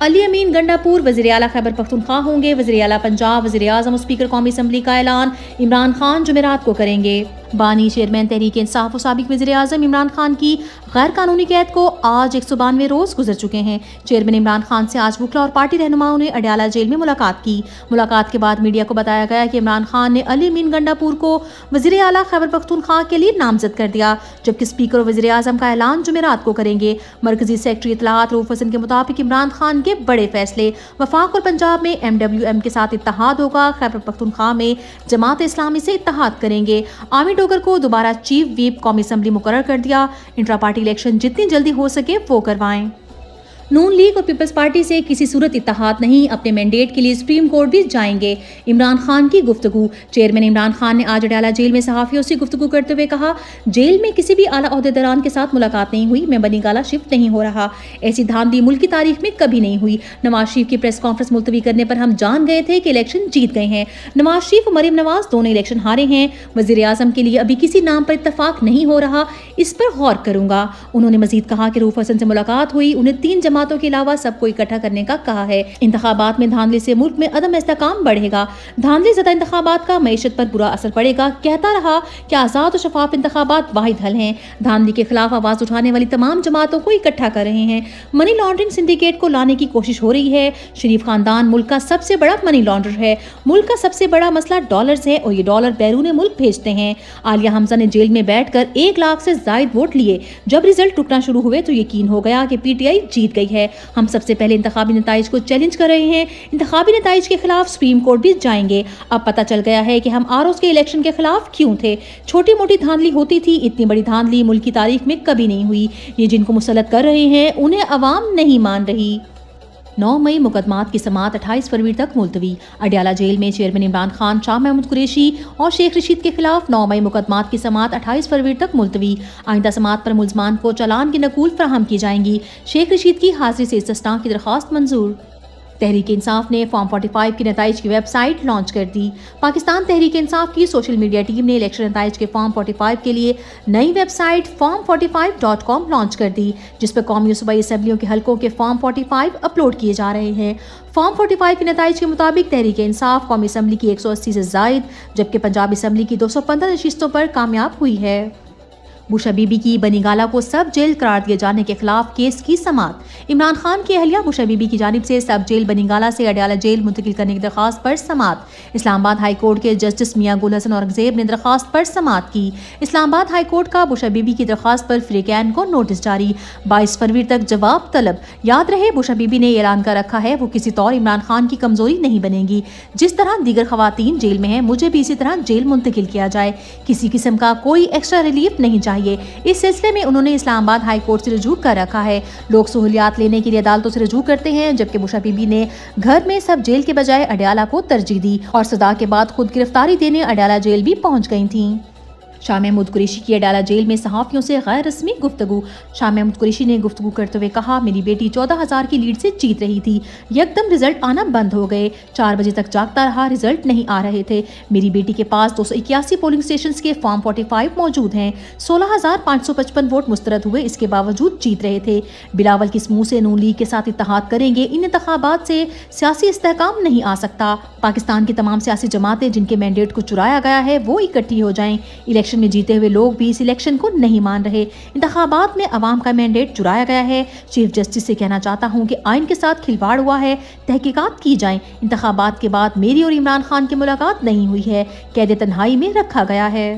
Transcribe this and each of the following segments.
علی امین گنڈاپور وزیر اعلیٰ خیبر پختونخوا ہوں گے۔ وزیر اعلیٰ پنجاب، وزیر اعظم اور اسپیکر قومی اسمبلی کا اعلان عمران خان جمعرات کو کریں گے۔ بانی چیئرمین تحریک انصاف و سابق وزیر اعظم عمران خان کی غیر قانونی قید کو آج 192 روز گزر چکے ہیں۔ چیئرمین عمران خان سے آج وکلا اور پارٹی رہنماؤں نے اڈیالہ جیل میں ملاقات کی۔ ملاقات کے بعد میڈیا کو بتایا گیا کہ عمران خان نے علی امین گنڈاپور کو وزیر اعلیٰ خیبر پختونخوا کے لیے نامزد کر دیا، جبکہ اسپیکر اور وزیر اعظم کا اعلان جمعرات کو کریں گے۔ مرکزی سیکرٹری اطلاعات رؤف حسن کے مطابق عمران خان کے بڑے فیصلے: وفاق اور پنجاب میں MWM کے ساتھ اتحاد ہوگا، خیبر پختونخوا میں جماعت اسلامی سے اتحاد کریں گے۔ عامی ڈوگر کو دوبارہ چیف ویپ قومی اسمبلی مقرر کر دیا، انٹرا پارٹی الیکشن جتنی جلدی ہو سکے وہ کروائیں۔ نون لیگ اور پیپلز پارٹی سے کسی صورت اتحاد نہیں، اپنے مینڈیٹ کے لیے سپریم کورٹ بھی جائیں گے، عمران خان کی گفتگو۔ چیئرمین عمران خان نے آج اڈیالہ جیل میں صحافیوں سے گفتگو کرتے ہوئے کہا، جیل میں کسی بھی اعلیٰ عہدیداران کے ساتھ ملاقات نہیں ہوئی، میں بنی گالہ شفٹ نہیں ہو رہا، ایسی دھاندلی ملک کی تاریخ میں کبھی نہیں ہوئی۔ نواز شریف کی پریس کانفرنس ملتوی کرنے پر ہم جان گئے تھے کہ الیکشن جیت گئے ہیں۔ نواز شریف اور مریم نواز دونوں الیکشن ہارے ہیں۔ وزیر اعظم کے لیے ابھی کسی نام پر اتفاق نہیں ہو رہا، اس پر غور کروں گا۔ انہوں نے مزید کہا کہ رؤف حسن سے ملاقات ہوئی، انہیں 3 جماعتوں کے علاوہ سب کو اکٹھا کرنے کا کہا ہے۔ انتخابات میں دھاندلی سے ملک میں عدم استحکام بڑھے گا، دھاندلی زدہ انتخابات کا معیشت پر برا اثر پڑے گا۔ کہتا رہا کہ آزاد و شفاف انتخابات واحد حل ہیں، دھاندلی کے خلاف آواز اٹھانے والی تمام جماعتوں کو اکٹھا کر رہے ہیں۔ منی لانڈرنگ سنڈیکیٹ کو لانے کی کوشش ہو رہی ہے۔ شریف خاندان ملک کا سب سے بڑا منی لانڈرر ہے۔ ملک کا سب سے بڑا مسئلہ ڈالرز ہے اور یہ ڈالر بیرون ملک بھیجتے ہیں۔ عالیہ حمزہ نے جیل میں بیٹھ کر 1 لاکھ سے زائد ووٹ لیے۔ جب ریزلٹ ٹوٹنا شروع ہوئے تو یقین ہو گیا کہ PTI جیت گئی ہے۔ ہم سب سے پہلے انتخابی نتائج کو چیلنج کر رہے ہیں، انتخابی نتائج کے خلاف سپریم کورٹ بھی جائیں گے۔ اب پتہ چل گیا ہے کہ ہم ROs کے الیکشن کے خلاف کیوں تھے۔ چھوٹی موٹی دھاندلی ہوتی تھی، اتنی بڑی دھاندلی ملک کی تاریخ میں کبھی نہیں ہوئی۔ یہ جن کو مسلط کر رہے ہیں انہیں عوام نہیں مان رہی۔ 9 مئی مقدمات کی سماعت 28 فروری تک ملتوی۔ اڈیالہ جیل میں چیئرمین عمران خان، شاہ محمود قریشی اور شیخ رشید کے خلاف 9 مئی مقدمات کی سماعت 28 فروری تک ملتوی۔ آئندہ سماعت پر ملزمان کو چالان کی نقول فراہم کی جائیں گی۔ شیخ رشید کی حاضری سے استثناء کی درخواست منظور۔ تحریک انصاف نے فارم 45 کے نتائج کی ویب سائٹ لانچ کر دی۔ پاکستان تحریک انصاف کی سوشل میڈیا ٹیم نے الیکشن نتائج کے فارم 45 کے لیے نئی ویب سائٹ form45.com لانچ کر دی، جس پر قومی و صوبائی اسمبلیوں کے حلقوں کے فارم 45 اپلوڈ کیے جا رہے ہیں۔ فارم 45 کے نتائج کے مطابق تحریک انصاف قومی اسمبلی کی 180 سے زائد جبکہ پنجاب اسمبلی کی 215 نشستوں پر کامیاب ہوئی ہے۔ بوشا بی بی کی بنی گالہ کو سب جیل قرار دیے جانے کے خلاف کیس کی سماعت۔ عمران خان کی اہلیہ بوشا بی بی کی جانب سے سب جیل بنی گالہ سے اڈیالہ جیل منتقل کرنے کی درخواست پر سماعت۔ اسلام آباد ہائی کورٹ کے جسٹس میاں گل حسن اورنگزیب نے درخواست پر سماعت کی۔ اسلام آباد ہائی کورٹ کا بوشا بی بی کی درخواست پر فریقین کو نوٹس جاری، 22 فروری تک جواب طلب۔ یاد رہے بوشا بی بی نے اعلان کر رکھا ہے وہ کسی طور عمران خان کی کمزوری نہیں بنے گی، جس طرح دیگر خواتین جیل میں ہیں مجھے بھی اسی طرح جیل منتقل کیا جائے، کسی قسم کا کوئی ایکسٹرا ریلیف نہیں چاہیے۔ اس سلسلے میں انہوں نے اسلام آباد ہائی کورٹ سے رجوع کر رکھا ہے۔ لوگ سہولیات لینے کے لیے عدالتوں سے رجوع کرتے ہیں، جبکہ بوشا بی بی نے گھر میں سب جیل کے بجائے اڈیالہ کو ترجیح دی اور سزا کے بعد خود گرفتاری دینے اڈیالہ جیل بھی پہنچ گئی تھیں۔ شاہ محمود قریشی کی اڈیالہ جیل میں صحافیوں سے غیر رسمی گفتگو۔ شاہ محمود قریشی نے گفتگو کرتے ہوئے کہا، میری بیٹی 14,000 کی لیڈ سے جیت رہی تھی، یکدم رزلٹ آنا بند ہو گئے، 4 بجے تک جاگتا رہا، رزلٹ نہیں آ رہے تھے۔ میری بیٹی کے پاس 281 پولنگ اسٹیشنز کے فارم 45 موجود ہیں، 16,555 ووٹ مسترد ہوئے، اس کے باوجود جیت رہے تھے۔ بلاول کس منہ سے نون لیگ کے ساتھ اتحاد کریں گے؟ ان انتخابات سے سیاسی استحکام نہیں آ سکتا۔ پاکستان کی تمام سیاسی جماعتیں جن کے مینڈیٹ کو چرایا گیا ہے وہ اکٹھی ہو جائیں۔ الیکشن میں جیتے ہوئے لوگ بھی اس الیکشن کو نہیں مان رہے۔ انتخابات میں عوام کا مینڈیٹ چرایا گیا ہے۔ چیف جسٹس سے کہنا چاہتا ہوں کہ آئین کے ساتھ کھلواڑ ہوا ہے، تحقیقات کی جائیں۔ انتخابات کے بعد میری اور عمران خان کی ملاقات نہیں ہوئی ہے، قید تنہائی میں رکھا گیا ہے۔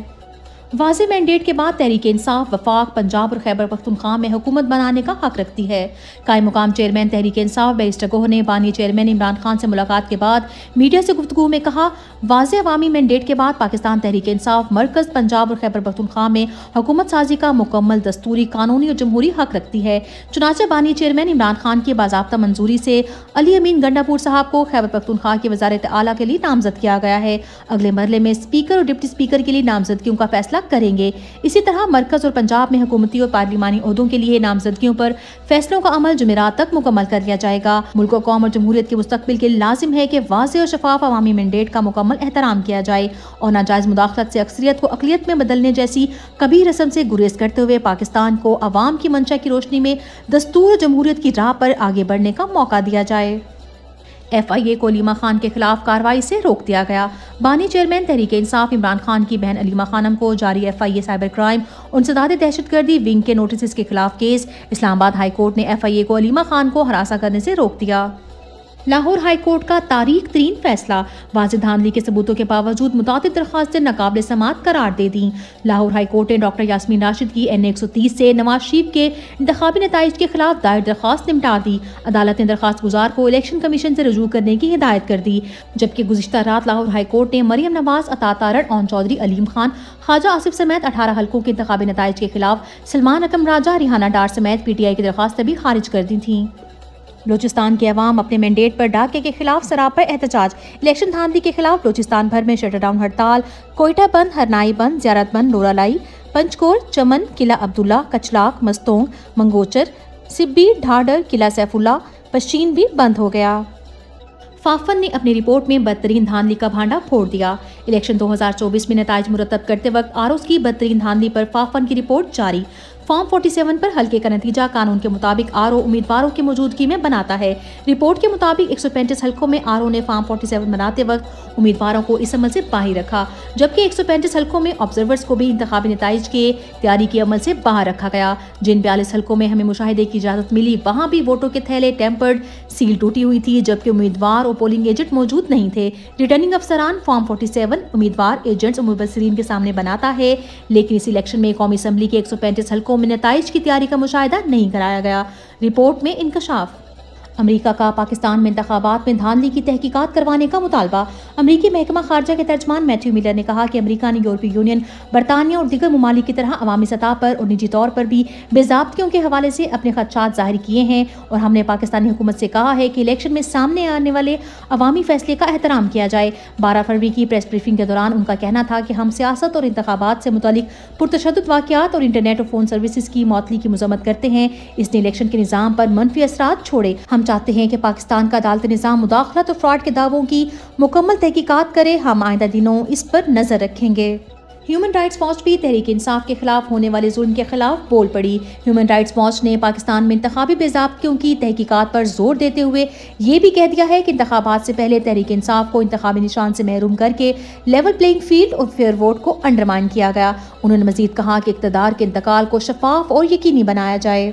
واضح مینڈیٹ کے بعد تحریک انصاف وفاق، پنجاب اور خیبر پختونخوا میں حکومت بنانے کا حق رکھتی ہے۔ قائم مقام چیئرمین تحریک انصاف بیرسٹر گوہر نے بانی چیئرمین عمران خان سے ملاقات کے بعد میڈیا سے گفتگو میں کہا، واضح عوامی مینڈیٹ کے بعد پاکستان تحریک انصاف مرکز، پنجاب اور خیبر پختونخوا میں حکومت سازی کا مکمل دستوری، قانونی اور جمہوری حق رکھتی ہے۔ چنانچہ بانی چیئرمین عمران خان کی باضابطہ منظوری سے علی امین گنڈاپور صاحب کو خیبر پختونخوا کی وزارت اعلیٰ کے لیے نامزد کیا گیا ہے۔ اگلے مرحلے میں اسپیکر اور ڈپٹی اسپیکر کے لیے نامزدگیوں کا فیصلہ کریں گے۔ اسی طرح مرکز اور پنجاب میں حکومتی اور پارلیمانی عہدوں کے لیے نامزدگیوں پر فیصلوں کا عمل جمعرات تک مکمل کر لیا جائے گا۔ ملک و قوم اور جمہوریت کے مستقبل کے لازم ہے کہ واضح اور شفاف عوامی مینڈیٹ کا مکمل احترام کیا جائے اور ناجائز مداخلت سے اکثریت کو اقلیت میں بدلنے جیسی کبھی رسم سے گریز کرتے ہوئے پاکستان کو عوام کی منشا کی روشنی میں دستور جمہوریت کی راہ پر آگے بڑھنے کا موقع دیا جائے۔ FIA کو علیمہ خان کے خلاف کارروائی سے روک دیا گیا۔ بانی چیئرمین تحریک انصاف عمران خان کی بہن علیمہ خانم کو جاری FIA سائبر کرائم اور انسداد دہشت گردی ونگ کے نوٹسز کے خلاف کیس۔ اسلام آباد ہائی کورٹ نے FIA کو علیمہ خان کو ہراساں کرنے سے روک دیا۔ لاہور ہائی کورٹ کا تاریخ ترین فیصلہ، واضح دھاندلی کے ثبوتوں کے باوجود متعدد درخواستیں ناقابل سماعت قرار دے دیں۔ لاہور ہائی کورٹ نے ڈاکٹر یاسمین راشد کی NA 130 سے نواز شریف کے انتخابی نتائج کے خلاف دائر درخواست نمٹا دی۔ عدالت نے درخواست گزار کو الیکشن کمیشن سے رجوع کرنے کی ہدایت کر دی، جبکہ گزشتہ رات لاہور ہائی کورٹ نے مریم نواز، عطا تارڑ، اون چودھری، علیم خان، خواجہ آصف سمیت 18 حلقوں کے انتخابی نتائج کے خلاف سلمان اکرم راجہ، ریحانہ ڈار سمیت PTI کی درخواستیں بھی خارج کر دی تھیں۔ بلوچستان کے عوام اپنے مینڈیٹ پر ڈاکے کے خلاف سراپا احتجاج، الیکشن دھاندلی کے خلاف بلوچستان بھر میں شٹر ڈاؤن ہڑتال، کوئٹہ بند، ہرنائی بند، زیارت بند، لورالائی، پنچکور، چمن، قلعہ عبداللہ، کچلاک، مستونگ، منگوچر، سبی، ڈھاڈر، قلعہ سیف اللہ، پشین بھی بند ہو گیا۔ فافن نے اپنی رپورٹ میں بدترین دھاندلی کا بھانڈا پھوڑ دیا۔ الیکشن 2024 میں نتائج مرتب کرتے وقت آرؤز کی بدترین دھاندلی پر فافن کی رپورٹ جاری۔ فارم 47 پر حلقے کا نتیجہ قانون کے مطابق RO امیدواروں کی موجودگی میں بناتا ہے۔ رپورٹ کے مطابق 135 حلقوں میں RO نے فارم 47 بناتے وقت امیدواروں کو اس عمل سے باہر رکھا، جبکہ 135 حلقوں میں آبزرورز کو بھی انتخابی نتائج کے تیاری کے عمل سے باہر رکھا گیا۔ جن 42 حلقوں میں ہمیں مشاہدے کی اجازت ملی، وہاں بھی ووٹوں کے تھیلے ٹیمپرڈ، سیل ٹوٹی ہوئی تھی، جبکہ امیدوار اور پولنگ ایجنٹ موجود نہیں تھے۔ ریٹرننگ افسران فارم 47 امیدوار، ایجنٹس اور مبصرین کے سامنے بناتا ہے، لیکن اس الیکشن میں قومی اسمبلی کے 135 حلقوں میں نتائج کی تیاری کا مشاہدہ نہیں کرایا گیا۔ رپورٹ میں انکشاف۔ امریکہ کا پاکستان میں انتخابات میں دھاندلی کی تحقیقات کروانے کا مطالبہ۔ امریکی محکمہ خارجہ کے ترجمان میتھیو میلر نے کہا کہ امریکہ نے یورپی یونین، برطانیہ اور دیگر ممالک کی طرح عوامی سطح پر اور نجی طور پر بھی بے ضابطگیوں کے حوالے سے اپنے خدشات ظاہر کیے ہیں، اور ہم نے پاکستانی حکومت سے کہا ہے کہ الیکشن میں سامنے آنے والے عوامی فیصلے کا احترام کیا جائے۔ 12 فروری کی پریس بریفنگ کے دوران ان کا کہنا تھا کہ ہم سیاست اور انتخابات سے متعلق پرتشدد واقعات اور انٹرنیٹ اور فون سروسز کی معطلی کی مذمت کرتے ہیں۔ اس نے الیکشن کے نظام پر منفی اثرات چھوڑے۔ ہم چاہتے ہیں کہ پاکستان کا عدالتی نظام مداخلت اور فراڈ کے دعووں کی مکمل تحقیقات کرے۔ ہم آئندہ دنوں اس پر نظر رکھیں گے۔ ہیومن رائٹس واچ بھی تحریک انصاف کے خلاف ہونے والے ظلم کے خلاف بول پڑی۔ ہیومن رائٹس واچ نے پاکستان میں انتخابی بے ضابطگیوں کی تحقیقات پر زور دیتے ہوئے یہ بھی کہہ دیا ہے کہ انتخابات سے پہلے تحریک انصاف کو انتخابی نشان سے محروم کر کے لیول پلینگ فیلڈ اور فیئر ووٹ کو انڈرمائن کیا گیا۔ انہوں نے مزید کہا کہ اقتدار کے انتقال کو شفاف اور یقینی بنایا جائے۔